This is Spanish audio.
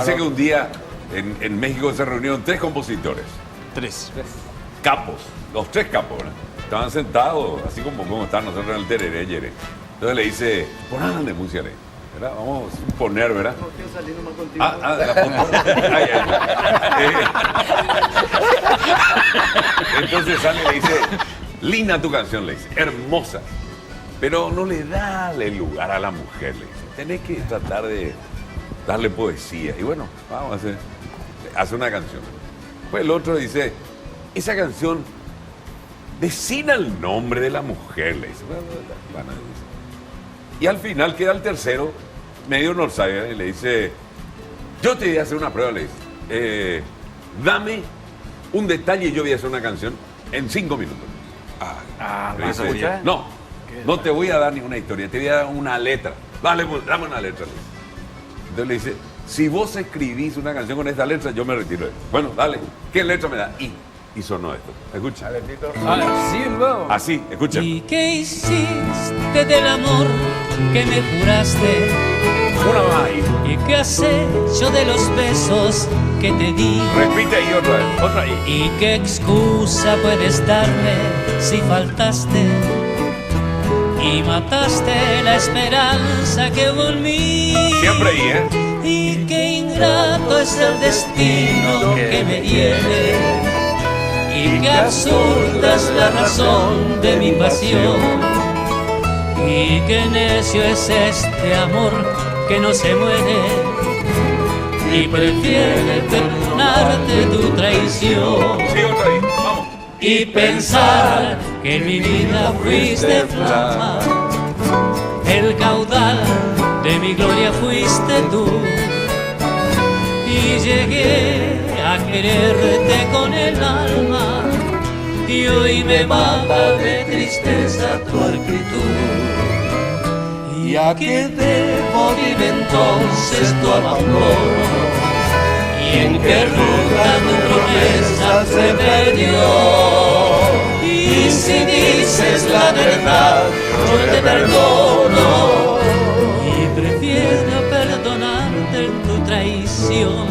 Dice que un día en México se reunieron 3 compositores. 3. Capos, los 3 capos, ¿verdad? Estaban sentados, así como están nosotros en el tereré, yere. Entonces le dice, ponan de música, ¿verdad? Vamos a poner, ¿verdad? No quiero salir nomás contigo. De la foto. Entonces sale y le dice, linda tu canción, le dice, hermosa. Pero no le da el lugar a la mujer, le dice. Tenés que tratar de darle poesía. Y bueno, vamos a hacer una canción. Pues el otro dice, esa canción, decina el nombre de la mujer, le dice. Bueno, dice. Y al final queda el tercero, medio norsario, y le dice, yo te voy a hacer una prueba, le dice. Dame un detalle y yo voy a hacer una canción en 5 minutos. Le dice, no te voy a dar ninguna historia, te voy a dar una letra. Dame una letra, le dice. Entonces le dice, si vos escribís una canción con esta letra, yo me retiro. Bueno, dale, ¿qué letra me da? Y sonó esto. Escucha. Sí, luego. Así, escucha. ¿Y qué hiciste del amor que me juraste? Una más ahí. ¿Y qué has hecho de los besos que te di? Repite ahí otra vez, otra ahí. ¿Y qué excusa puedes darme si faltaste? Y mataste la esperanza que hubo en mí. Siempre ahí, ¿eh? Y qué ingrato es el destino que me hiere. Y qué absurda es la razón de mi pasión. Y qué necio es este amor que no se muere. Y prefiere perdonarte tu traición. Sí, otra ahí, vamos. Y pensar que en mi vida fuiste flama, el caudal de mi gloria fuiste tú. Y llegué a quererte con el alma, y hoy me mata de tristeza tu actitud. ¿Y a qué debo vive entonces tu abandono? ¿Y en qué ruta tu promesa se perdió? Y si dices la verdad, yo te perdono. Y prefiero perdonarte en tu traición.